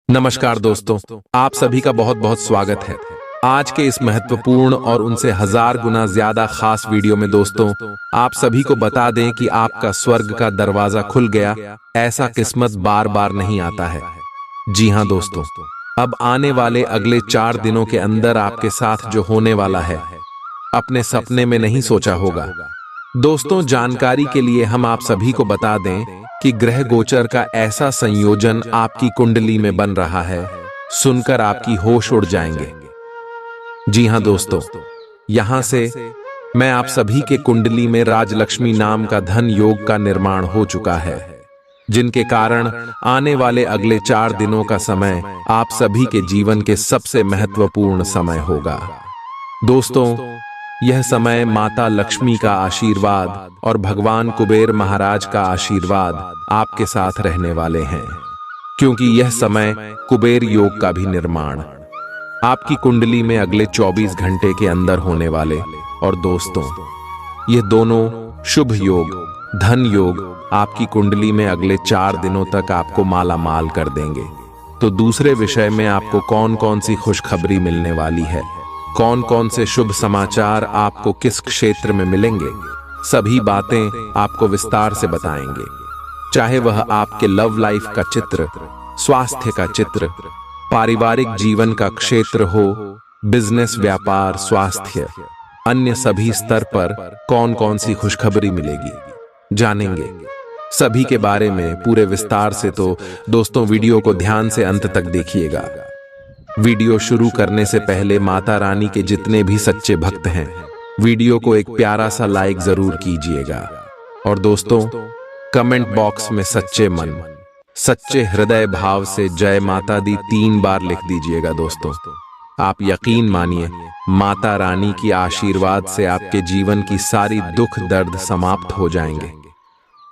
नमस्कार दोस्तों, आप सभी का बहुत बहुत स्वागत है। आज के इस महत्वपूर्ण और उनसे 1000 गुना ज्यादा खास वीडियो में दोस्तों, आप सभी को बता दें कि आपका स्वर्ग का दरवाजा खुल गया। ऐसा किस्मत बार बार नहीं आता है। जी हाँ दोस्तों, अब आने वाले अगले 4 दिनों के अंदर आपके साथ जो होने वाला है, अपने सपने में नहीं सोचा होगा। दोस्तों, जानकारी के लिए हम आप सभी को बता दें कि ग्रह गोचर का ऐसा संयोजन आपकी कुंडली में बन रहा है, सुनकर आपकी होश उड़ जाएंगे। जी हां दोस्तों, यहां से मैं आप सभी के कुंडली में राजलक्ष्मी नाम का धन योग का निर्माण हो चुका है, जिनके कारण आने वाले अगले 4 दिनों का समय आप सभी के जीवन के सबसे महत्वपूर्ण समय होगा। दोस्तों, यह समय माता लक्ष्मी का आशीर्वाद और भगवान कुबेर महाराज का आशीर्वाद आपके साथ रहने वाले हैं, क्योंकि यह समय कुबेर योग का भी निर्माण आपकी कुंडली में अगले 24 घंटे के अंदर होने वाले। और दोस्तों, यह दोनों शुभ योग, धन योग आपकी कुंडली में अगले 4 दिनों तक आपको माला माल कर देंगे। तो दूसरे विषय में आपको कौन कौन सी खुशखबरी मिलने वाली है, कौन कौन से शुभ समाचार आपको किस क्षेत्र में मिलेंगे, सभी बातें आपको विस्तार से बताएंगे। चाहे वह आपके लव लाइफ का चित्र, स्वास्थ्य का चित्र, पारिवारिक जीवन का क्षेत्र हो, बिजनेस, व्यापार, स्वास्थ्य, अन्य सभी स्तर पर कौन कौन सी खुशखबरी मिलेगी, जानेंगे सभी के बारे में पूरे विस्तार से। तो दोस्तों, वीडियो को ध्यान से अंत तक देखिएगा। वीडियो शुरू करने से पहले माता रानी के जितने भी सच्चे भक्त हैं, वीडियो को एक प्यारा सा लाइक जरूर कीजिएगा। और दोस्तों, कमेंट बॉक्स में सच्चे मन, सच्चे हृदय भाव से जय माता दी 3 बार लिख दीजिएगा। दोस्तों, आप यकीन मानिए, माता रानी की आशीर्वाद से आपके जीवन की सारी दुख दर्द समाप्त हो जाएंगे।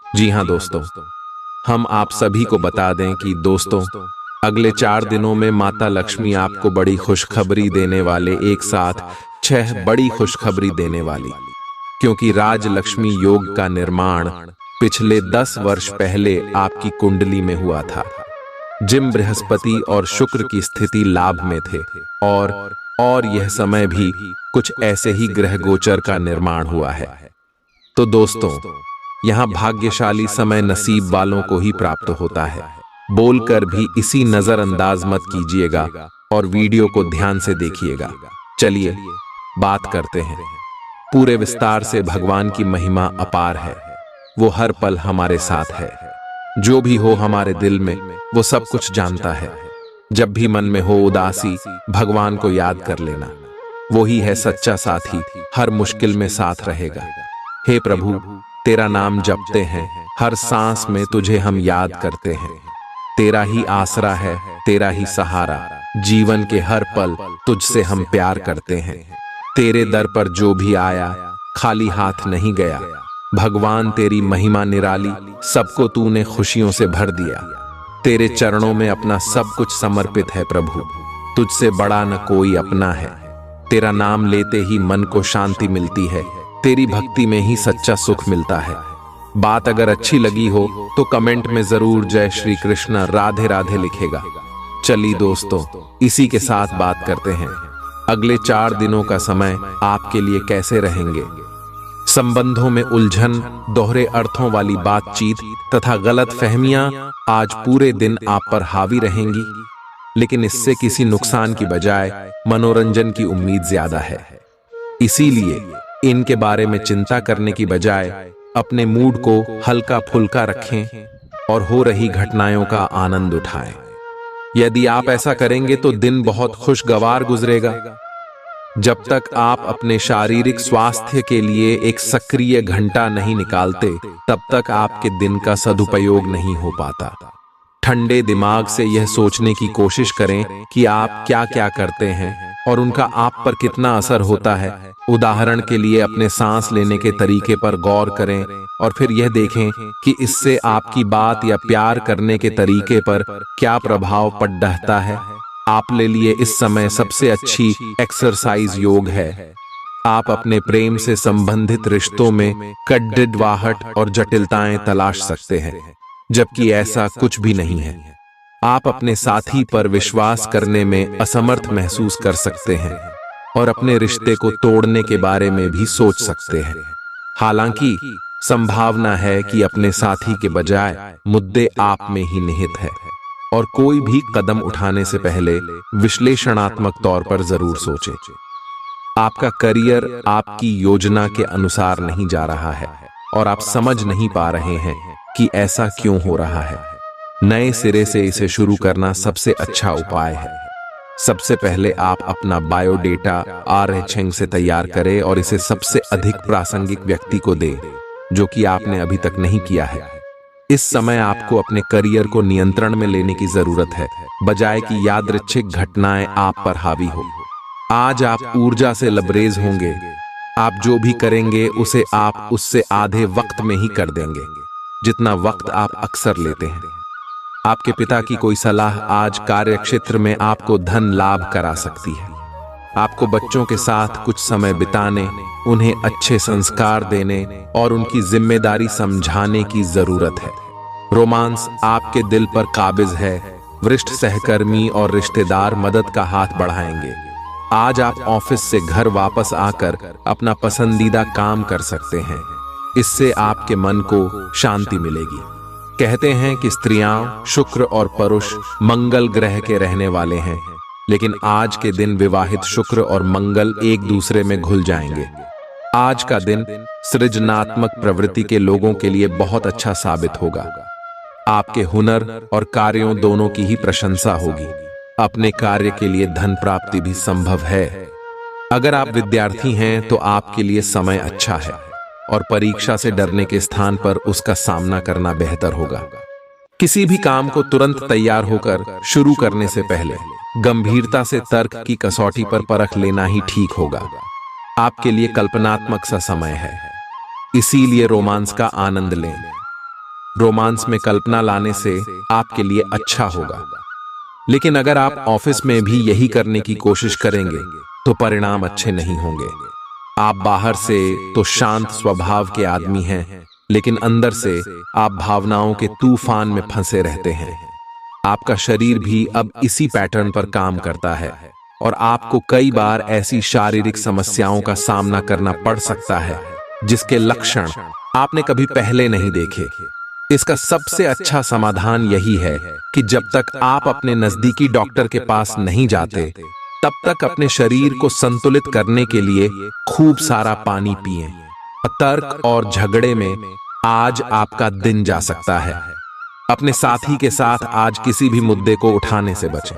जी हां दोस्तों, हम आप सभी को बता दें कि दोस्तों, अगले 4 दिनों में माता लक्ष्मी आपको बड़ी खुशखबरी देने वाले, एक साथ 6 बड़ी खुशखबरी देने वाली, क्योंकि राजलक्ष्मी योग का निर्माण पिछले 10 वर्ष पहले आपकी कुंडली में हुआ था, जिम बृहस्पति और शुक्र की स्थिति लाभ में थे। और यह समय भी कुछ ऐसे ही ग्रह गोचर का निर्माण हुआ है। तो दोस्तों, यहां भाग्यशाली समय नसीब वालों को ही प्राप्त होता है। बोलकर भी इसी नजरअंदाज मत कीजिएगा और वीडियो को ध्यान से देखिएगा। चलिए बात करते हैं पूरे विस्तार से। भगवान की महिमा अपार है, वो हर पल हमारे साथ है। जो भी हो हमारे दिल में, वो सब कुछ जानता है। जब भी मन में हो उदासी, भगवान को याद कर लेना, वो ही है सच्चा साथी, हर मुश्किल में साथ रहेगा। हे प्रभु, तेरा नाम जपते हैं, हर सांस में तुझे हम याद करते हैं। तेरा ही आसरा है, तेरा ही सहारा, जीवन के हर पल तुझसे हम प्यार करते हैं। तेरे दर पर जो भी आया, खाली हाथ नहीं गया। भगवान, तेरी महिमा निराली, सबको तूने खुशियों से भर दिया। तेरे चरणों में अपना सब कुछ समर्पित है प्रभु, तुझसे बड़ा न कोई अपना है। तेरा नाम लेते ही मन को शांति मिलती है, तेरी भक्ति में ही सच्चा सुख मिलता है। बात अगर अच्छी लगी हो तो कमेंट में जरूर जय श्री कृष्ण, राधे राधे लिखेगा। चलिए दोस्तों, इसी के साथ बात करते हैं अगले 4 दिनों का समय आपके लिए कैसे रहेंगे। संबंधों में उलझन, दोहरे अर्थों वाली बातचीत तथा गलत फहमियां आज पूरे दिन आप पर हावी रहेंगी, लेकिन इससे किसी नुकसान की बजाय मनोरंजन की उम्मीद ज्यादा है। इसीलिए इनके बारे में चिंता करने की बजाय अपने मूड को हल्का फुल्का रखें और हो रही घटनाओं का आनंद उठाएं। यदि आप ऐसा करेंगे तो दिन बहुत खुशगवार गुजरेगा। जब तक आप अपने शारीरिक स्वास्थ्य के लिए एक सक्रिय घंटा नहीं निकालते, तब तक आपके दिन का सदुपयोग नहीं हो पाता। ठंडे दिमाग से यह सोचने की कोशिश करें कि आप क्या क्या करते हैं और उनका आप पर कितना असर होता है। उदाहरण के लिए अपने सांस लेने के तरीके पर गौर करें और फिर यह देखें कि इससे आपकी बात या प्यार करने के तरीके पर क्या प्रभाव पड़ता है। आप ले लिए इस समय सबसे अच्छी एक्सरसाइज योग है। आप अपने प्रेम से संबंधित रिश्तों में कड़वाहट और जटिलताएं तलाश सकते हैं, जबकि ऐसा कुछ भी नहीं है। आप अपने साथी पर विश्वास करने में असमर्थ महसूस कर सकते हैं और अपने रिश्ते को तोड़ने के बारे में भी सोच सकते हैं। हालांकि संभावना है कि अपने साथी के बजाय मुद्दे आप में ही निहित है और कोई भी कदम उठाने से पहले विश्लेषणात्मक तौर पर जरूर सोचें। आपका करियर आपकी योजना के अनुसार नहीं जा रहा है और आप समझ नहीं पा रहे हैं कि ऐसा क्यों हो रहा है। नए सिरे से इसे शुरू करना सबसे अच्छा उपाय है। सबसे पहले आप अपना बायोडेटा आरएचएंग से तैयार करें और इसे सबसे अधिक प्रासंगिक व्यक्ति को दें जो कि आपने अभी तक नहीं किया है। इस समय आपको अपने करियर को नियंत्रण में लेने की जरूरत है, बजाय कि यादृच्छिक घटनाएं आप पर हावी हो। आज आप ऊर्जा से लबरेज होंगे। आप जो भी करेंगे उसे आप उससे आधे वक्त में ही कर देंगे जितना वक्त आप अक्सर लेते हैं। आपके पिता की कोई सलाह आज कार्यक्षेत्र में आपको धन लाभ करा सकती है। आपको बच्चों के साथ कुछ समय बिताने, उन्हें अच्छे संस्कार देने और उनकी जिम्मेदारी समझाने की जरूरत है। रोमांस आपके दिल पर काबिज है। वरिष्ठ सहकर्मी और रिश्तेदार मदद का हाथ बढ़ाएंगे। आज आप ऑफिस से घर वापस आकर अपना पसंदीदा काम कर सकते हैं। इससे आपके मन को शांति मिलेगी। कहते हैं कि स्त्रियां शुक्र और पुरुष मंगल ग्रह के रहने वाले हैं, लेकिन आज के दिन विवाहित शुक्र और मंगल एक दूसरे में घुल जाएंगे। आज का दिन सृजनात्मक प्रवृत्ति के लोगों के लिए बहुत अच्छा साबित होगा। आपके हुनर और कार्यों दोनों की ही प्रशंसा होगी। अपने कार्य के लिए धन प्राप्ति भी संभव है। अगर आप विद्यार्थी हैं तो आपके लिए समय अच्छा है और परीक्षा से डरने के स्थान पर उसका सामना करना बेहतर होगा। किसी भी काम को तुरंत तैयार होकर शुरू करने से पहले गंभीरता से तर्क की कसौटी पर परख लेना ही ठीक होगा। आपके लिए कल्पनात्मक सा समय है, इसीलिए रोमांस का आनंद लें। रोमांस में कल्पना लाने से आपके लिए अच्छा होगा, लेकिन अगर आप ऑफिस में भी यही करने की कोशिश करेंगे तो परिणाम अच्छे नहीं होंगे। आप बाहर से तो शांत स्वभाव के आदमी हैं, लेकिन अंदर से आप भावनाओं के तूफान में फंसे रहते हैं। आपका शरीर भी अब इसी पैटर्न पर काम करता है और आपको कई बार ऐसी शारीरिक समस्याओं का सामना करना पड़ सकता है जिसके लक्षण आपने कभी पहले नहीं देखे। इसका सबसे अच्छा समाधान यही है कि जब तक आप अपने नजदीकी डॉक्टर के पास नहीं जाते, तब तक अपने शरीर को संतुलित करने के लिए खूब सारा पानी पिएं। तर्क और झगड़े में आज आपका दिन जा सकता है। अपने साथी के साथ आज किसी भी मुद्दे को उठाने से बचें।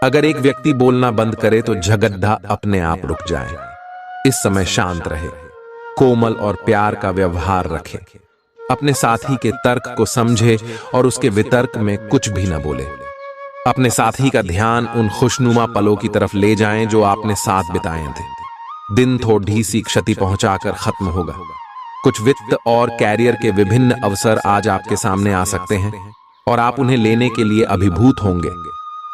अगर एक व्यक्ति बोलना बंद करे तो झगड़ा अपने आप रुक जाए। इस समय शांत रहे, कोमल और प्यार का व्यवहार रखें। अपने साथी के तर्क को समझे और उसके वितर्क में कुछ भी न बोले। अपने साथी का ध्यान उन खुशनुमा पलों की तरफ ले जाएं जो आपने साथ बिताए थे। दिन थोड़ी सी क्षति पहुंचाकर खत्म होगा। कुछ वित्त और कैरियर के विभिन्न अवसर आज आपके सामने आ सकते हैं और आप उन्हें लेने के लिए अभिभूत होंगे,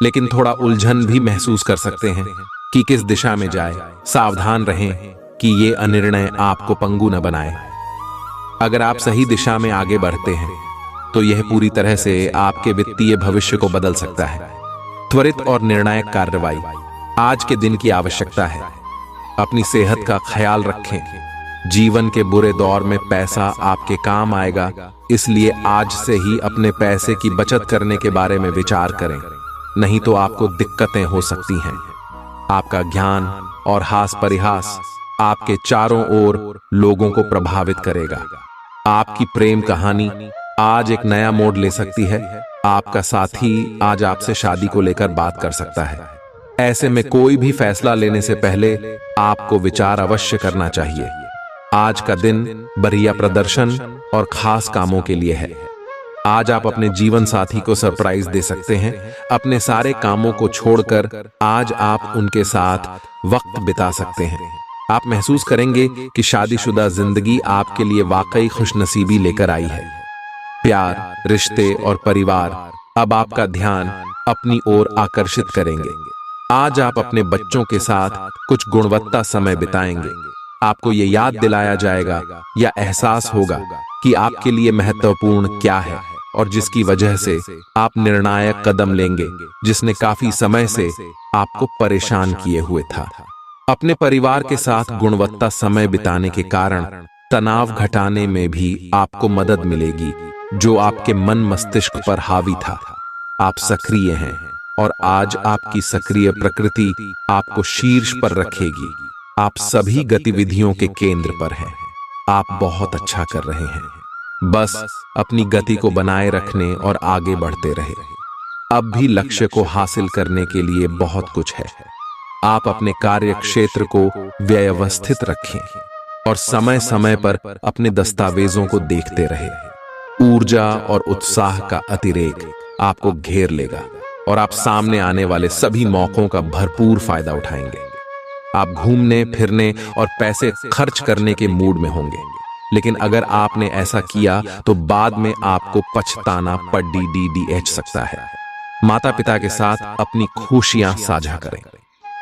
लेकिन थोड़ा उलझन भी महसूस कर सकते हैं कि किस दिशा में जाए। सावधान रहें कि ये अनिर्णय आपको पंगु न बनाए। अगर आप सही दिशा में आगे बढ़ते हैं तो यह पूरी तरह से आपके वित्तीय भविष्य को बदल सकता है। त्वरित और निर्णायक कार्रवाई आज के दिन की आवश्यकता है। अपनी सेहत का ख्याल रखें। जीवन के बुरे दौर में पैसा आपके काम आएगा, इसलिए आज से ही अपने पैसे की बचत करने के बारे में विचार करें, नहीं तो आपको दिक्कतें हो सकती हैं। आपका ज्ञान और हास परिहास आपके चारों ओर लोगों को प्रभावित करेगा। आपकी प्रेम कहानी आज एक नया मोड़ ले सकती है। आपका साथी आज आपसे शादी को लेकर बात कर सकता है। ऐसे में कोई भी फैसला लेने से पहले आपको विचार अवश्य करना चाहिए। आज का दिन बढ़िया प्रदर्शन और खास कामों के लिए है। आज आप अपने जीवन साथी को सरप्राइज दे सकते हैं। अपने सारे कामों को छोड़कर आज आप उनके साथ वक्त बिता सकते हैं। आप महसूस करेंगे कि शादीशुदा जिंदगी आपके लिए वाकई खुशनसीबी लेकर आई है। प्यार, रिश्ते और परिवार अब आपका ध्यान अपनी ओर आकर्षित करेंगे। आज आप अपने बच्चों के साथ कुछ गुणवत्ता समय बिताएंगे। आपको ये याद दिलाया जाएगा या एहसास होगा कि आपके लिए महत्वपूर्ण क्या है और जिसकी वजह से आप निर्णायक कदम लेंगे जिसने काफी समय से आपको परेशान किए हुए था। अपने परिवार के साथ गुणवत्ता समय बिताने के कारण तनाव घटाने में भी आपको मदद मिलेगी जो आपके मन मस्तिष्क पर हावी था। आप सक्रिय हैं और आज आपकी सक्रिय प्रकृति आपको शीर्ष पर रखेगी। आप सभी गतिविधियों के केंद्र पर हैं। आप बहुत अच्छा कर रहे हैं। बस अपनी गति को बनाए रखने और आगे बढ़ते रहे। अब भी लक्ष्य को हासिल करने के लिए बहुत कुछ है। आप अपने कार्य क्षेत्र को व्यवस्थित रखें और समय समय पर अपने दस्तावेजों को देखते रहे। ऊर्जा और उत्साह का अतिरेक आपको घेर लेगा और आप सामने आने वाले सभी मौकों का भरपूर फायदा उठाएंगे। आप घूमने फिरने और पैसे खर्च करने के मूड में होंगे, लेकिन अगर आपने ऐसा किया तो बाद में आपको पछताना पड़ सकता है। माता पिता के साथ अपनी खुशियां साझा करें।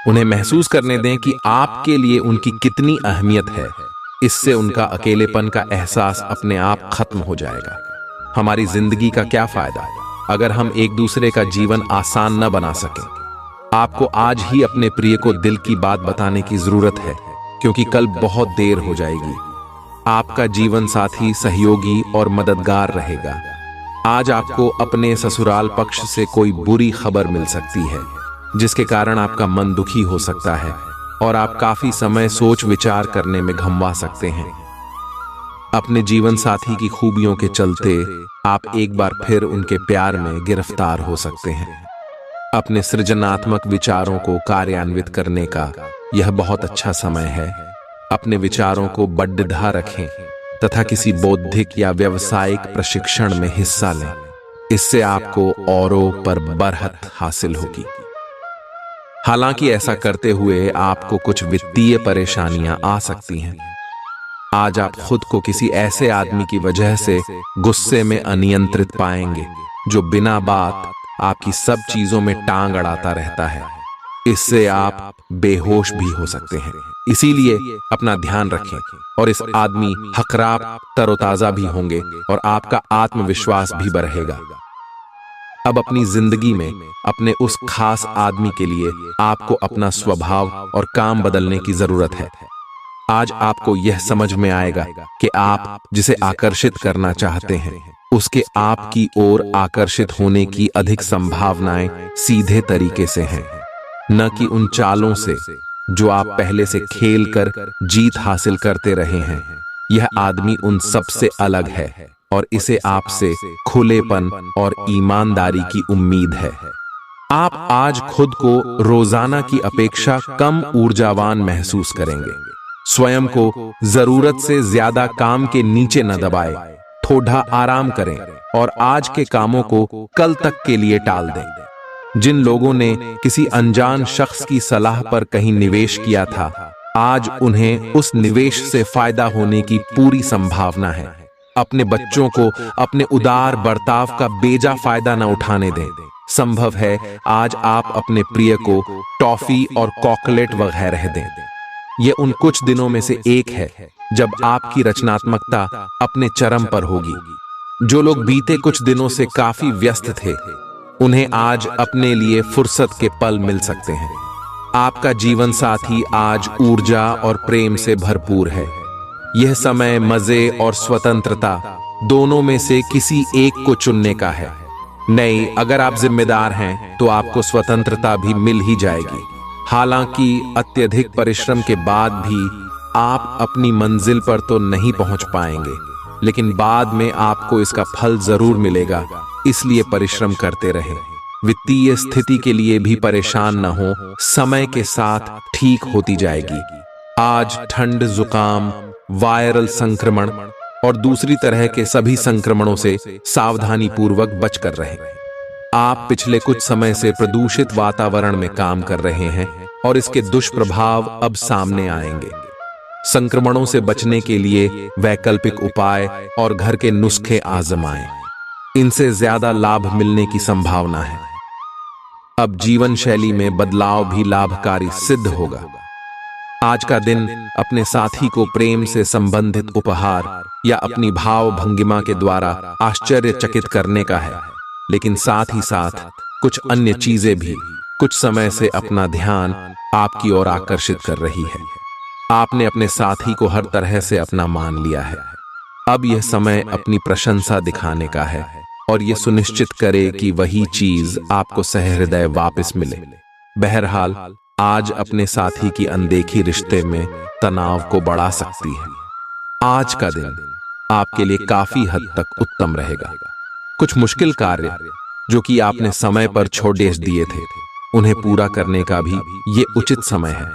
उन्हें महसूस करने दें कि आपके लिए उनकी कितनी अहमियत है। इससे उनका अकेलेपन का एहसास अपने आप खत्म हो जाएगा। हमारी जिंदगी का क्या फायदा अगर हम एक दूसरे का जीवन आसान न बना सकें। आपको आज ही अपने प्रिय को दिल की बात बताने की जरूरत है, क्योंकि कल बहुत देर हो जाएगी। आपका जीवन साथी सहयोगी और मददगार रहेगा। आज आपको अपने ससुराल पक्ष से कोई बुरी खबर मिल सकती है, जिसके कारण आपका मन दुखी हो सकता है और आप काफी समय सोच विचार करने में घमवा सकते हैं। अपने जीवन साथी की खूबियों के चलते आप एक बार फिर उनके प्यार में गिरफ्तार हो सकते हैं। अपने सृजनात्मक विचारों को कार्यान्वित करने का यह बहुत अच्छा समय है। अपने विचारों को बढ़ा रखें तथा किसी बौद्धिक या व्यावसायिक प्रशिक्षण में हिस्सा लें। इससे आपको औरों पर बरहत हासिल होगी। हालांकि ऐसा करते हुए आपको कुछ वित्तीय परेशानियां आ सकती हैं। आज आप खुद को किसी ऐसे आदमी की वजह से गुस्से में अनियंत्रित पाएंगे जो बिना बात आपकी सब चीजों में टांग अड़ाता रहता है। इससे आप बेहोश भी हो सकते हैं। इसीलिए अपना ध्यान रखें और इस आदमी हकराप तरोताजा भी होंगे और आपका आत्मविश्वास भी बढ़ेगा। अब अपनी जिंदगी में अपने उस खास आदमी के लिए आपको अपना स्वभाव और काम बदलने की जरूरत है। आज आपको यह समझ में आएगा कि आप जिसे आकर्षित करना चाहते हैं उसके आपकी ओर आकर्षित होने की अधिक संभावनाएं सीधे तरीके से हैं, न कि उन चालों से जो आप पहले से खेल कर जीत हासिल करते रहे हैं। यह आदमी उन सब से अलग है और इसे आपसे खुलेपन और ईमानदारी की उम्मीद है। आप आज खुद को रोजाना की अपेक्षा कम ऊर्जावान महसूस करेंगे। स्वयं को जरूरत से ज्यादा काम के नीचे न दबाएं, थोड़ा आराम करें और आज के कामों को कल तक के लिए टाल दें। जिन लोगों ने किसी अनजान शख्स की सलाह पर कहीं निवेश किया था, आज उन्हें उस निवेश से फायदा होने की पूरी संभावना है। अपने बच्चों को अपने उदार बर्ताव का बेजा फायदा न उठाने दें। संभव है आज आप अपने प्रिय को टॉफी और चॉकलेट वगैरह दें। यह उन कुछ दिनों में से एक है जब आपकी रचनात्मकता अपने चरम पर होगी। जो लोग बीते कुछ दिनों से काफी व्यस्त थे, उन्हें आज अपने लिए फुर्सत के पल मिल सकते हैं। आपका जीवन साथी आज ऊर्जा और प्रेम से भरपूर है। यह समय मजे और स्वतंत्रता दोनों में से किसी एक को चुनने का है। नहीं, अगर आप जिम्मेदार हैं तो आपको स्वतंत्रता भी मिल ही जाएगी। हालांकि अत्यधिक परिश्रम के बाद भी आप अपनी मंजिल पर तो नहीं पहुंच पाएंगे, लेकिन बाद में आपको इसका फल जरूर मिलेगा। इसलिए परिश्रम करते रहें। वित्तीय स्थिति के लिए भी परेशान न हो, समय के साथ ठीक होती जाएगी। आज ठंड, जुकाम, वायरल संक्रमण और दूसरी तरह के सभी संक्रमणों से सावधानी पूर्वक बचकर रहें। आप पिछले कुछ समय से प्रदूषित वातावरण में काम कर रहे हैं और इसके दुष्प्रभाव अब सामने आएंगे। संक्रमणों से बचने के लिए वैकल्पिक उपाय और घर के नुस्खे आजमाएं। इनसे ज्यादा लाभ मिलने की संभावना है। अब जीवन शैली में बदलाव भी लाभकारी सिद्ध होगा। आज का दिन अपने साथी को प्रेम से संबंधित उपहार या अपनी भाव भंगिमा के द्वारा आश्चर्यचकित करने का है, लेकिन साथ ही साथ कुछ अन्य चीजें भी कुछ समय से अपना ध्यान आपकी ओर आकर्षित कर रही है। आपने अपने साथी को हर तरह से अपना मान लिया है। अब यह समय अपनी प्रशंसा दिखाने का है और यह सुनिश्चित करे कि वही चीज आपको सहृदय वापस मिले। बहरहाल, आज अपने साथी की अनदेखी रिश्ते में तनाव को बढ़ा सकती है। आज का दिन आपके लिए काफी हद तक उत्तम रहेगा। कुछ मुश्किल कार्य जो कि आपने समय पर छोड़ दिए थे, उन्हें पूरा करने का भी ये उचित समय है।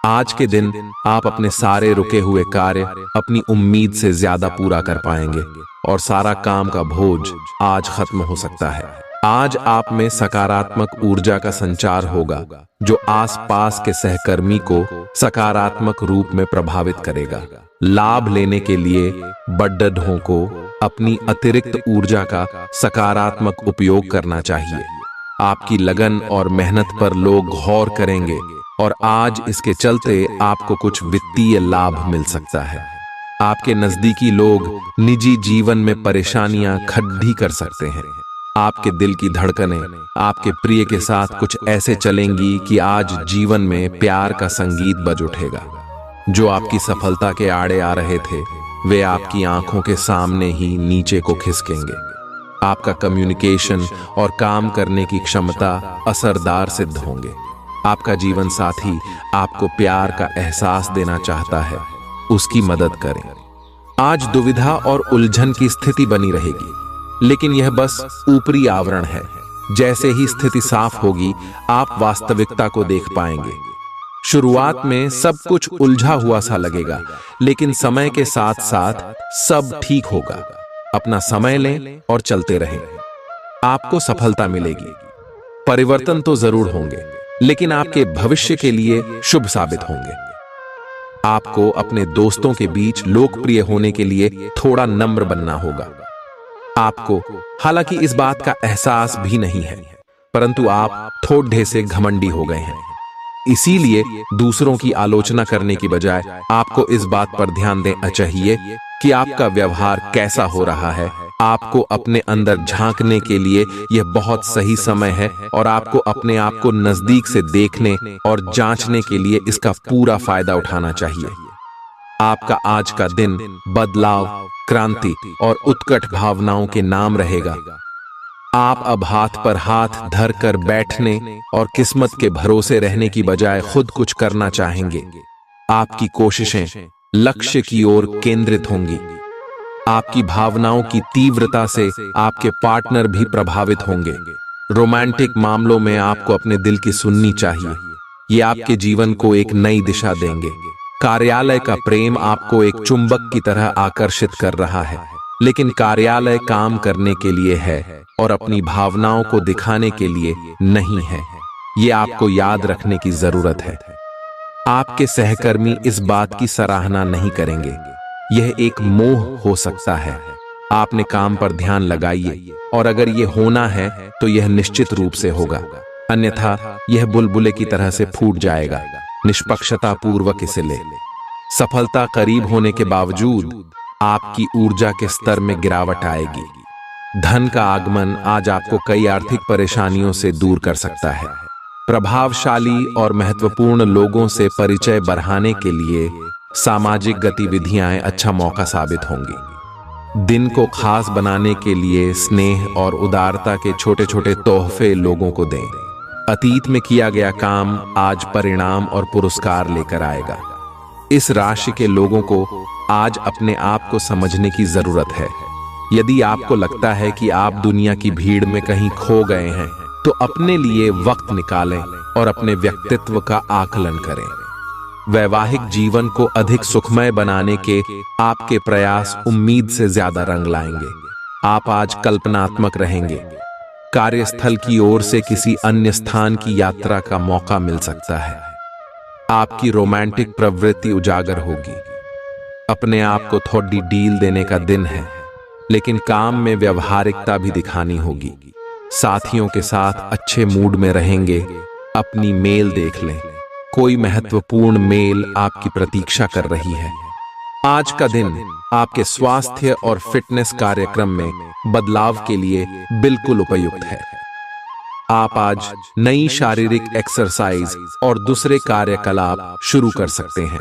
आज के दिन आप अपने सारे रुके हुए कार्य अपनी उम्मीद से ज्यादा पूरा कर पाएंगे और सारा काम का बोझ आज खत्म हो सकता है। आज आप में सकारात्मक ऊर्जा का संचार होगा जो आसपास के सहकर्मी को सकारात्मक रूप में प्रभावित करेगा। लाभ लेने के लिए बड्ढों को अपनी अतिरिक्त ऊर्जा का सकारात्मक उपयोग करना चाहिए। आपकी लगन और मेहनत पर लोग गौर करेंगे और आज इसके चलते आपको कुछ वित्तीय लाभ मिल सकता है। आपके नजदीकी लोग निजी जीवन में परेशानियां खड़ी कर सकते हैं। आपके दिल की धड़कनें आपके प्रिय के साथ कुछ ऐसे चलेंगी कि आज जीवन में प्यार का संगीत बज उठेगा। जो आपकी सफलता के आड़े आ रहे थे, वे आपकी आंखों के सामने ही नीचे को खिसकेंगे। आपका कम्युनिकेशन और काम करने की क्षमता असरदार सिद्ध होंगे। आपका जीवन साथी आपको प्यार का एहसास देना चाहता है, उसकी मदद करें। आज दुविधा और उलझन की स्थिति बनी रहेगी, लेकिन यह बस ऊपरी आवरण है। जैसे ही स्थिति साफ होगी, आप वास्तविकता को देख पाएंगे। शुरुआत में सब कुछ उलझा हुआ सा लगेगा, लेकिन समय के साथ साथ सब ठीक होगा। अपना समय लें और चलते रहें। आपको सफलता मिलेगी। परिवर्तन तो जरूर होंगे, लेकिन आपके भविष्य के लिए शुभ साबित होंगे। आपको अपने दोस्तों के बीच लोकप्रिय होने के लिए थोड़ा नम्र बनना होगा। आपको हालांकि इस बात का एहसास भी नहीं है, परंतु आप थोड़े से घमंडी हो गए हैं। इसीलिए दूसरों की आलोचना करने की बजाय आपको इस बात पर ध्यान देना चाहिए कि आपका व्यवहार कैसा हो रहा है। आपको अपने अंदर झांकने के लिए यह बहुत सही समय है और आपको अपने आप को नजदीक से देखने और जांचने के लिए इसका पूरा फायदा उठाना चाहिए। आपका आज का दिन बदलाव, क्रांति और उत्कट भावनाओं के नाम रहेगा। आप अब हाथ पर हाथ धर कर बैठने और किस्मत के भरोसे रहने की बजाय खुद कुछ करना चाहेंगे। आपकी कोशिशें लक्ष्य की ओर केंद्रित होंगी। आपकी भावनाओं की तीव्रता से आपके पार्टनर भी प्रभावित होंगे। रोमांटिक मामलों में आपको अपने दिल की सुननी चाहिए। ये आपके जीवन को एक नई दिशा देंगे। कार्यालय का प्रेम आपको एक चुंबक की तरह आकर्षित कर रहा है, लेकिन कार्यालय काम करने के लिए है और अपनी भावनाओं को दिखाने के लिए नहीं है। ये आपको याद रखने की जरूरत है। आपके सहकर्मी इस बात की सराहना नहीं करेंगे। यह एक मोह हो सकता है। आपने काम पर ध्यान लगाइए और अगर यह होना है तो यह निश्चित रूप से होगा, अन्यथा यह बुलबुले की तरह से फूट जाएगा। निष्पक्षता पूर्वक इसे ले। सफलता करीब होने के बावजूद आपकी ऊर्जा के स्तर में गिरावट आएगी। धन का आगमन आज आपको कई आर्थिक परेशानियों से दूर कर सकता है। प्रभावशाली और महत्वपूर्ण लोगों से परिचय बढ़ाने के लिए सामाजिक गतिविधियां अच्छा मौका साबित होंगी। दिन को खास बनाने के लिए स्नेह और उदारता के छोटे छोटे तोहफे लोगों को दें। अतीत में किया गया काम आज परिणाम और पुरस्कार लेकर आएगा। इस राशि के लोगों को आज अपने आप को समझने की जरूरत है। यदि आपको लगता है कि आप दुनिया की भीड़ में कहीं खो गए हैं, तो अपने लिए वक्त निकालें और अपने व्यक्तित्व का आकलन करें। वैवाहिक जीवन को अधिक सुखमय बनाने के आपके प्रयास उम्मीद से ज्यादा रंग लाएंगे। आप आज कल्पनात्मक रहेंगे। कार्यस्थल की ओर से किसी अन्य स्थान की यात्रा का मौका मिल सकता है। आपकी रोमांटिक प्रवृत्ति उजागर होगी। अपने आप को थोड़ी डील देने का दिन है, लेकिन काम में व्यवहारिकता भी दिखानी होगी। साथियों के साथ अच्छे मूड में रहेंगे। अपनी मेल देख लें। कोई महत्वपूर्ण मेल आपकी प्रतीक्षा कर रही है। आज का दिन आपके स्वास्थ्य और फिटनेस कार्यक्रम में बदलाव के लिए बिल्कुल उपयुक्त है। आप आज नई शारीरिक एक्सरसाइज और दूसरे कार्यकलाप शुरू कर सकते हैं।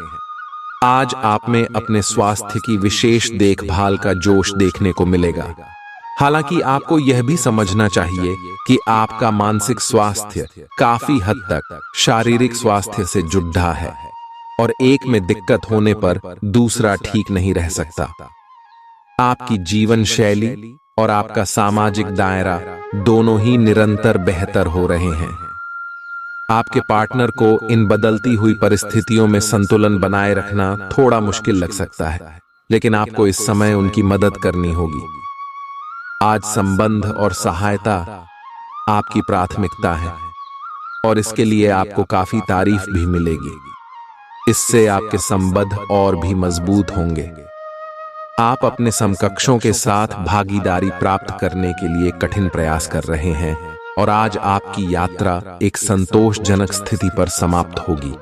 आज आप में अपने स्वास्थ्य की विशेष देखभाल का जोश देखने को मिलेगा। हालांकि आपको यह भी समझना चाहिए कि आपका मानसिक स्वास्थ्य काफी हद तक शारीरिक स्वास्थ्य से जुड़ा है और एक में दिक्कत होने पर दूसरा ठीक नहीं रह सकता। आपकी जीवन शैली और आपका सामाजिक दायरा दोनों ही निरंतर बेहतर हो रहे हैं। आपके पार्टनर को इन बदलती हुई परिस्थितियों में संतुलन बनाए रखना थोड़ा मुश्किल लग सकता है, लेकिन आपको इस समय उनकी मदद करनी होगी। आज संबंध और सहायता आपकी प्राथमिकता है और इसके लिए आपको काफी तारीफ भी मिलेगी। इससे आपके संबंध और भी मजबूत होंगे। आप अपने समकक्षों के साथ भागीदारी प्राप्त करने के लिए कठिन प्रयास कर रहे हैं और आज आपकी यात्रा एक संतोषजनक स्थिति पर समाप्त होगी।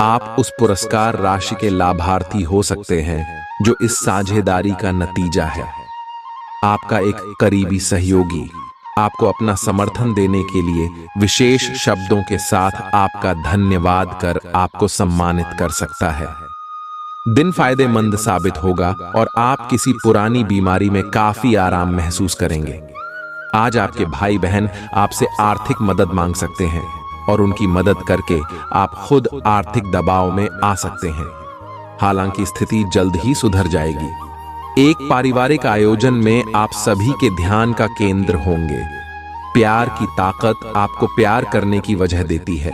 आप उस पुरस्कार राशि के लाभार्थी हो सकते हैं जो इस साझेदारी का नतीजा है। आपका एक करीबी सहयोगी आपको अपना समर्थन देने के लिए विशेष शब्दों के साथ आपका धन्यवाद कर आपको सम्मानित कर सकता है। दिन फायदेमंद साबित होगा और आप किसी पुरानी बीमारी में काफी आराम महसूस करेंगे। आज आपके भाई बहन आपसे आर्थिक मदद मांग सकते हैं और उनकी मदद करके आप खुद आर्थिक दबाव में आ सकते हैं। हालांकि स्थिति जल्द ही सुधर जाएगी। एक पारिवारिक आयोजन में आप सभी के ध्यान का केंद्र होंगे। प्यार की ताकत आपको प्यार करने की वजह देती है।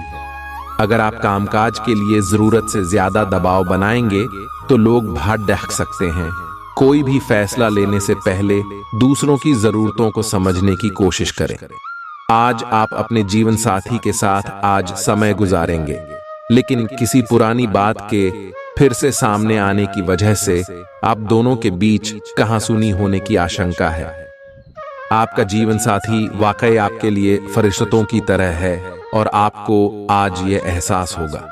अगर आप कामकाज के लिए जरूरत से ज्यादा दबाव बनाएंगे तो लोग भड़क सकते हैं। कोई भी फैसला लेने से पहले दूसरों की जरूरतों को समझने की कोशिश करें। आज आप अपने जीवन साथी के साथ आज समय गुजारेंगे, लेकिन किसी पुरानी बात के फिर से सामने आने की वजह से आप दोनों के बीच कहासुनी होने की आशंका है। आपका जीवन साथी वाकई आपके लिए फरिश्तों की तरह है और आपको आज ये एहसास होगा।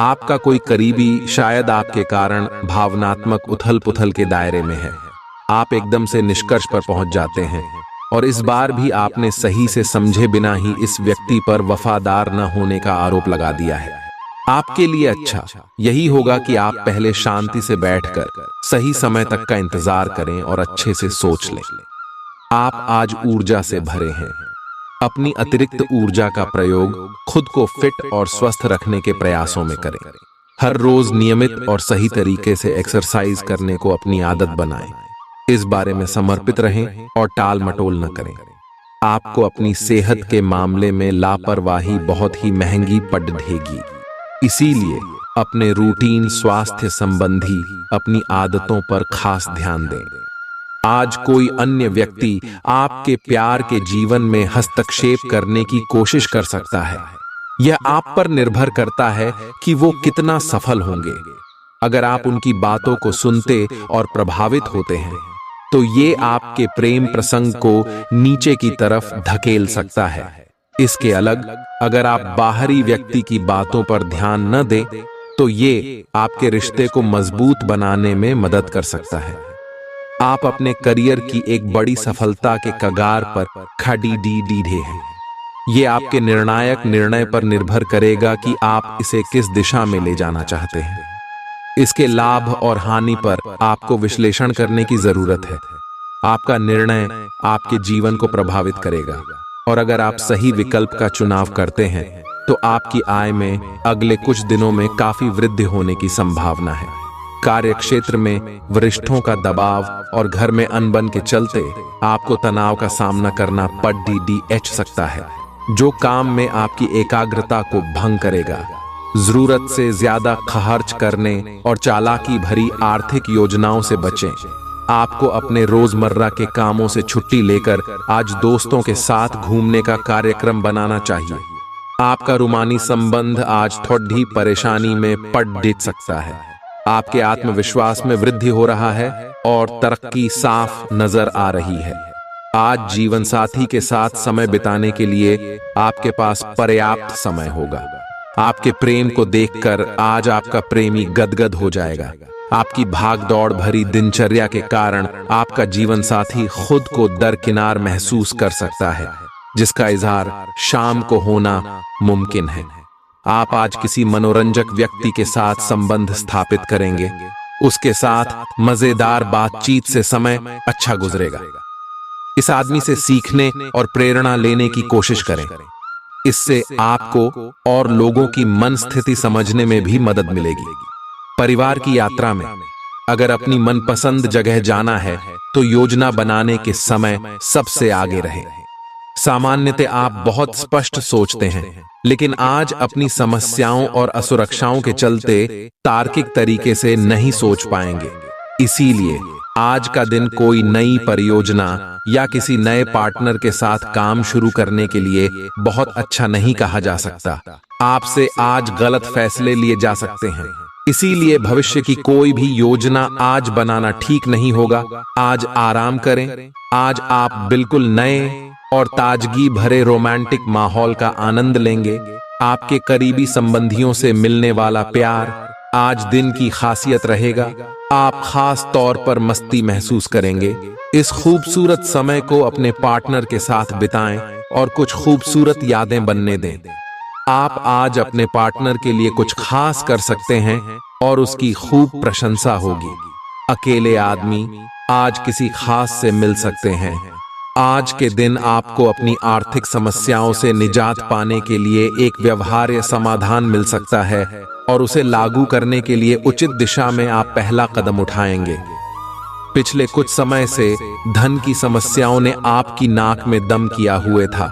आपका कोई करीबी शायद आपके कारण भावनात्मक उथल-पुथल के दायरे में है। आप एकदम से निष्कर्ष पर पहुंच जाते हैं और इस बार भी आपने सही से समझे बिना ही इस व्यक्ति पर वफादार न होने का आरोप लगा दिया है। आपके लिए अच्छा यही होगा कि आप पहले शांति से बैठकर सही समय तक का इंतजार करें और अच्छे से सोच लें। आप आज ऊर्जा से भरे हैं। अपनी अतिरिक्त ऊर्जा का प्रयोग खुद को फिट और स्वस्थ रखने के प्रयासों में करें। हर रोज नियमित और सही तरीके से एक्सरसाइज करने को अपनी आदत बनाएं। इस बारे में समर्पित रहें और टाल मटोल न करें। आपको अपनी सेहत के मामले में लापरवाही बहुत ही महंगी पड़ेगी। इसीलिए अपने रूटीन स्वास्थ्य संबंधी अपनी आदतों पर खास ध्यान दें। आज कोई अन्य व्यक्ति आपके प्यार के जीवन में हस्तक्षेप करने की कोशिश कर सकता है। यह आप पर निर्भर करता है कि वो कितना सफल होंगे। अगर आप उनकी बातों को सुनते और प्रभावित होते हैं तो ये आपके प्रेम प्रसंग को नीचे की तरफ धकेल सकता है। इसके अलग अगर आप बाहरी व्यक्ति की बातों पर ध्यान न दें तो ये आपके रिश्ते को मजबूत बनाने में मदद कर सकता है। आप अपने करियर की एक बड़ी सफलता के कगार पर खड़ी हैं। ये आपके निर्णायक निर्णय पर निर्भर करेगा कि आप इसे किस दिशा में ले जाना चाहते हैं। इसके लाभ और हानि पर आपको विश्लेषण करने की जरूरत है। आपका निर्णय आपके जीवन को प्रभावित करेगा और अगर आप सही विकल्प का चुनाव करते हैं तो आपकी आय में अगले कुछ दिनों में काफी वृद्धि होने की संभावना है। कार्य क्षेत्र में वरिष्ठों का दबाव और घर में अनबन के चलते आपको तनाव का सामना करना पड़ सकता है, जो काम में आपकी एकाग्रता को भंग करेगा। जरूरत से ज्यादा खर्च करने और चालाकी भरी आर्थिक योजनाओं से बचें। आपको अपने रोजमर्रा के कामों से छुट्टी लेकर आज दोस्तों के साथ घूमने का कार्यक्रम बनाना चाहिए। आपका रूमानी संबंध आज थोड़ी परेशानी में पड़ सकता है। आपके आत्मविश्वास में वृद्धि हो रहा है और तरक्की साफ नजर आ रही है। आज जीवन साथी के साथ समय बिताने के लिए आपके पास पर्याप्त समय होगा। आपके प्रेम को देखकर आज आपका प्रेमी गदगद हो जाएगा। आपकी भागदौड़ भरी दिनचर्या के कारण आपका जीवन साथी खुद को दरकिनार महसूस कर सकता है, जिसका इजहार शाम को होना मुमकिन है। आप आज किसी मनोरंजक व्यक्ति के साथ संबंध स्थापित करेंगे। उसके साथ मजेदार बातचीत से समय अच्छा गुजरेगा। इस आदमी से सीखने और प्रेरणा लेने की कोशिश करें। इससे आपको और लोगों की मन स्थिति समझने में भी मदद मिलेगी। परिवार की यात्रा में अगर अपनी मनपसंद जगह जाना है तो योजना बनाने के समय सबसे आगे रहे। सामान्यतः आप बहुत स्पष्ट सोचते हैं, लेकिन आज अपनी समस्याओं और असुरक्षाओं के चलते तार्किक तरीके से नहीं सोच पाएंगे। इसीलिए आज का दिन कोई नई परियोजना या किसी नए पार्टनर के साथ काम शुरू करने के लिए बहुत अच्छा नहीं कहा जा सकता। आपसे आज गलत फैसले लिए जा सकते हैं। इसीलिए भविष्य की कोई भी योजना आज बनाना ठीक नहीं होगा। आज आराम करें। आज आप बिल्कुल नए और ताजगी भरे रोमांटिक माहौल का आनंद लेंगे। आपके करीबी संबंधियों से मिलने वाला प्यार आज दिन की खासियत रहेगा। आप खास तौर पर मस्ती महसूस करेंगे। इस खूबसूरत समय को अपने पार्टनर के साथ बिताएं और कुछ खूबसूरत यादें बनने दें। आप आज अपने पार्टनर के लिए कुछ खास कर सकते हैं और उसकी खूब प्रशंसा होगी। अकेले आदमी आज किसी खास से मिल सकते हैं। आज के दिन आपको अपनी आर्थिक समस्याओं से निजात पाने के लिए एक व्यवहार्य समाधान मिल सकता है और उसे लागू करने के लिए उचित दिशा में आप पहला कदम उठाएंगे। पिछले कुछ समय से धन की समस्याओं ने आपकी नाक में दम किया हुए था।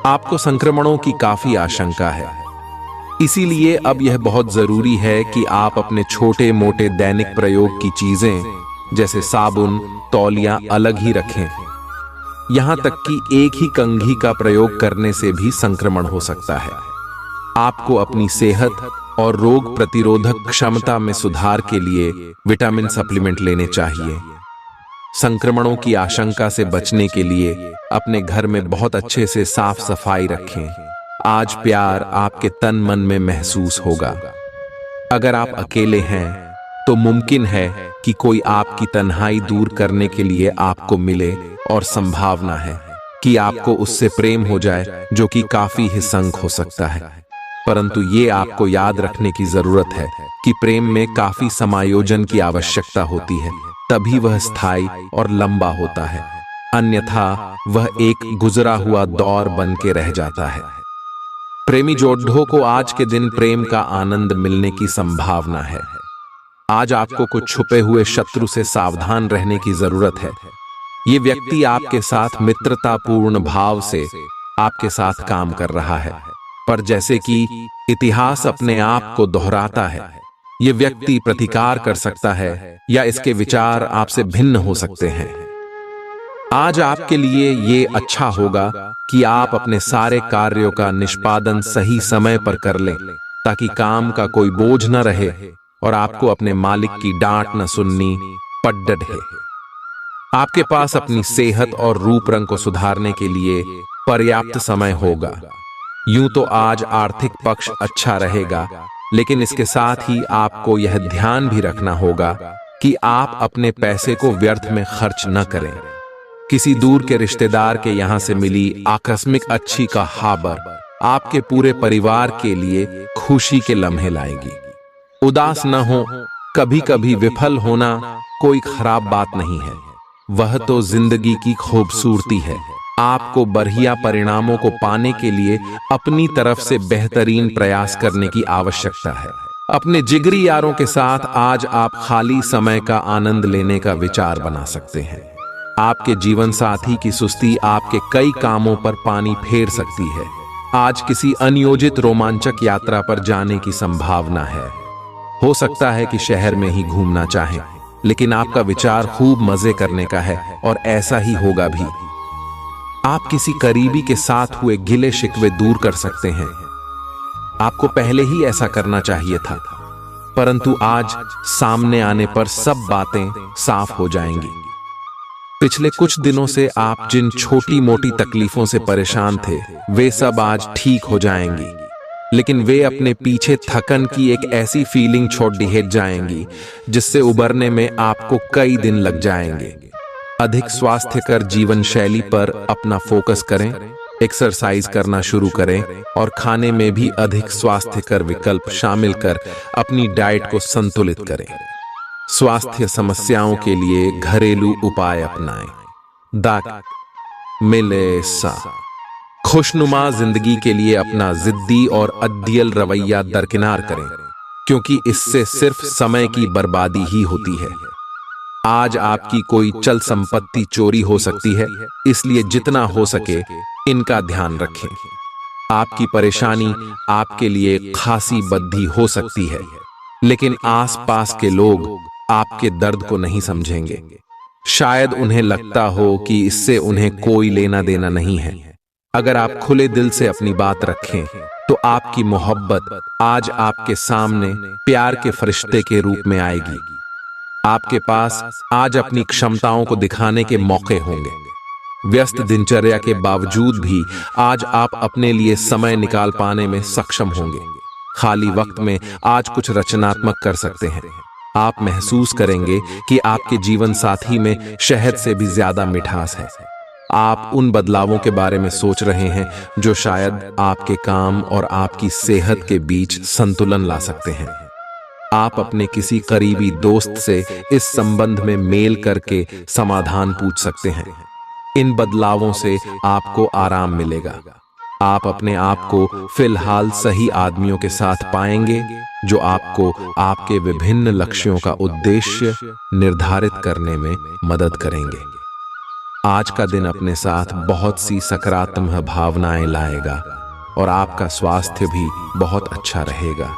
आपको संक्रमणों की काफी आशंका है। इसीलिए अब यह बहुत जरूरी है कि आप अपने छोटे मोटे दैनिक प्रयोग की चीजें जैसे साबुन, तौलिया अलग ही रखें। यहां तक कि एक ही कंघी का प्रयोग करने से भी संक्रमण हो सकता है। आपको अपनी सेहत और रोग प्रतिरोधक क्षमता में सुधार के लिए विटामिन सप्लीमेंट लेने चाहिए। संक्रमणों की आशंका से बचने के लिए अपने घर में बहुत अच्छे से साफ सफाई रखें। आज प्यार आपके तन मन में महसूस होगा। अगर आप अकेले हैं तो मुमकिन है कि कोई आपकी तन्हाई दूर करने के लिए आपको मिले और संभावना है कि आपको उससे प्रेम हो जाए, जो कि काफी हिंसक हो सकता है। परंतु ये आपको याद रखने की जरूरत है कि प्रेम में काफी समायोजन की आवश्यकता होती है, तभी वह स्थायी और लंबा होता है। अन्यथा वह एक गुजरा हुआ दौर बन के रह जाता है। प्रेमी जोड़ों को आज के दिन प्रेम का आनंद मिलने की संभावना है। आज आपको कुछ छुपे हुए शत्रु से सावधान रहने की जरूरत है। ये व्यक्ति आपके साथ मित्रतापूर्ण भाव से आपके साथ काम कर रहा है, पर जैसे कि इतिहास अपने आप को दोहराता है, ये व्यक्ति प्रतिकार कर सकता है या इसके विचार आपसे भिन्न हो सकते हैं। आज आपके लिए ये अच्छा होगा कि आप अपने सारे कार्यों का निष्पादन सही समय पर कर लें, ताकि काम का कोई बोझ न रहे और आपको अपने मालिक की डांट न सुननी पड़। आपके पास अपनी सेहत और रूप रंग को सुधारने के लिए पर्याप्त समय होगा। यूं तो आज आर्थिक पक्ष अच्छा रहेगा, लेकिन इसके साथ ही आपको यह ध्यान भी रखना होगा कि आप अपने पैसे को व्यर्थ में खर्च न करें। किसी दूर के रिश्तेदार के यहां से मिली आकस्मिक अच्छी का खबर आपके पूरे परिवार के लिए खुशी के लम्हे लाएगी। उदास न हो। कभी कभी विफल होना कोई खराब बात नहीं है, वह तो जिंदगी की खूबसूरती है। आपको बढ़िया परिणामों को पाने के लिए अपनी तरफ से बेहतरीन प्रयास करने की आवश्यकता है। अपने जिगरी यारों के साथ आज आप खाली समय का आनंद लेने का विचार बना सकते हैं। आपके जीवन साथी की सुस्ती आपके कई कामों पर पानी फेर सकती है। आज किसी अनियोजित रोमांचक यात्रा पर जाने की संभावना है। हो सकता है कि शहर में ही घूमना चाहें, लेकिन आपका विचार खूब मजे करने का है और ऐसा ही होगा भी। आप किसी करीबी के साथ हुए गिले शिकवे दूर कर सकते हैं। आपको पहले ही ऐसा करना चाहिए था, परंतु आज सामने आने पर सब बातें साफ हो जाएंगी। पिछले कुछ दिनों से आप जिन छोटी मोटी तकलीफों से परेशान थे, वे सब आज ठीक हो जाएंगी। लेकिन वे अपने पीछे थकन की एक ऐसी फीलिंग छोड़ दिए जाएंगी जिससे उबरने में आपको कई दिन लग जाएंगे। अधिक स्वास्थ्यकर जीवन शैली पर अपना फोकस करें, एक्सरसाइज करना शुरू करें और खाने में भी अधिक स्वास्थ्यकर विकल्प शामिल कर अपनी डाइट को संतुलित करें। स्वास्थ्य समस्याओं के लिए घरेलू उपाय अपनाएं। दाक मिले सा खुशनुमा जिंदगी के लिए अपना जिद्दी और अद्दियल रवैया दरकिनार करें, क्योंकि इससे सिर्फ समय की बर्बादी ही होती है। आज आपकी कोई चल संपत्ति चोरी हो सकती है, इसलिए जितना हो सके इनका ध्यान रखें। आपकी परेशानी आपके लिए खासी बद्धी हो सकती है, लेकिन आसपास के लोग आपके दर्द को नहीं समझेंगे। शायद उन्हें लगता हो कि इससे उन्हें कोई लेना देना नहीं है। अगर आप खुले दिल से अपनी बात रखें तो आपकी मोहब्बत आज आपके सामने प्यार के फरिश्ते के रूप में आएगी। आपके पास आज अपनी क्षमताओं को दिखाने के मौके होंगे। व्यस्त दिनचर्या के बावजूद भी आज आप अपने लिए समय निकाल पाने में सक्षम होंगे। खाली वक्त में आज कुछ रचनात्मक कर सकते हैं। आप महसूस करेंगे कि आपके जीवन साथी में शहद से भी ज्यादा मिठास है। आप उन बदलावों के बारे में सोच रहे हैं जो शायद आपके काम और आपकी सेहत के बीच संतुलन ला सकते हैं। आप अपने किसी करीबी दोस्त से इस संबंध में मेल करके समाधान पूछ सकते हैं। इन बदलावों से आपको आराम मिलेगा। आप अपने आप को फिलहाल सही आदमियों के साथ पाएंगे जो आपको आपके विभिन्न लक्ष्यों का उद्देश्य निर्धारित करने में मदद करेंगे। आज का दिन अपने साथ बहुत सी सकारात्मक भावनाएं लाएगा और आपका स्वास्थ्य भी बहुत अच्छा रहेगा।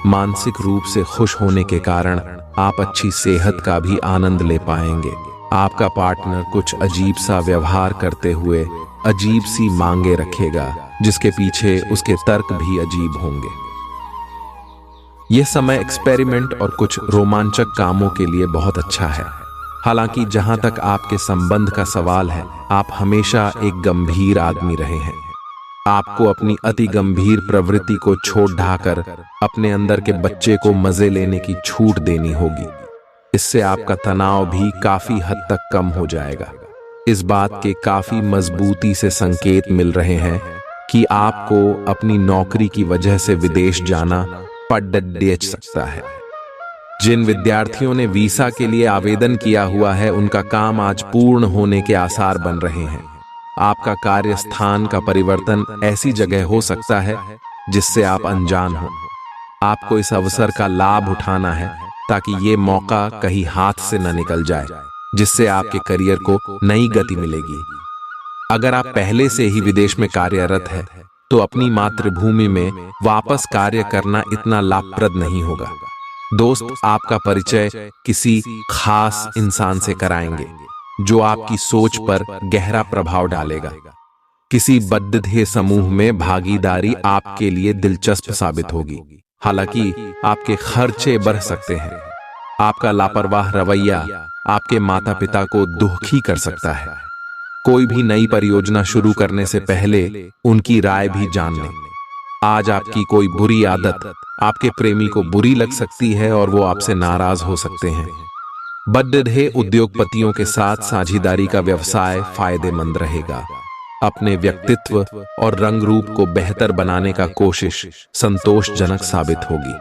मानसिक रूप से खुश होने के कारण आप अच्छी सेहत का भी आनंद ले पाएंगे। आपका पार्टनर कुछ अजीब सा व्यवहार करते हुए अजीब सी मांगे रखेगा, जिसके पीछे उसके तर्क भी अजीब होंगे। यह समय एक्सपेरिमेंट और कुछ रोमांचक कामों के लिए बहुत अच्छा है। हालांकि जहां तक आपके संबंध का सवाल है, आप हमेशा एक गंभीर आदमी रहे हैं। आपको अपनी अति गंभीर प्रवृत्ति को छोड़ ढाकर अपने अंदर के बच्चे को मजे लेने की छूट देनी होगी। इससे आपका तनाव भी काफी हद तक कम हो जाएगा। इस बात के काफी मजबूती से संकेत मिल रहे हैं कि आपको अपनी नौकरी की वजह से विदेश जाना पड़ सकता है। जिन विद्यार्थियों ने वीसा के लिए आवेदन किया हुआ है, उनका काम आज पूर्ण होने के आसार बन रहे हैं। आपका कार्य स्थान का परिवर्तन ऐसी जगह हो सकता है जिससे आप अनजान हो। आपको इस अवसर का लाभ उठाना है ताकि ये मौका कहीं हाथ से न निकल जाए, जिससे आपके करियर को नई गति मिलेगी। अगर आप पहले से ही विदेश में कार्यरत है तो अपनी मातृभूमि में वापस कार्य करना इतना लाभप्रद नहीं होगा। दोस्त आपका परिचय किसी खास इंसान से कराएंगे जो आपकी सोच पर गहरा प्रभाव डालेगा। किसी बद्ध समूह में भागीदारी आपके लिए दिलचस्प साबित होगी। हालांकि आपके खर्चे बढ़ सकते हैं। आपका लापरवाह रवैया आपके माता पिता को दुखी कर सकता है। कोई भी नई परियोजना शुरू करने से पहले उनकी राय भी जान लें। आज आपकी कोई बुरी आदत आपके प्रेमी को बुरी लग सकती है और वो आपसे नाराज हो सकते हैं। बड़े उद्योगपतियों के साथ साझेदारी का व्यवसाय फायदेमंद रहेगा। अपने व्यक्तित्व और रंग रूप को बेहतर बनाने का कोशिश संतोषजनक साबित होगी।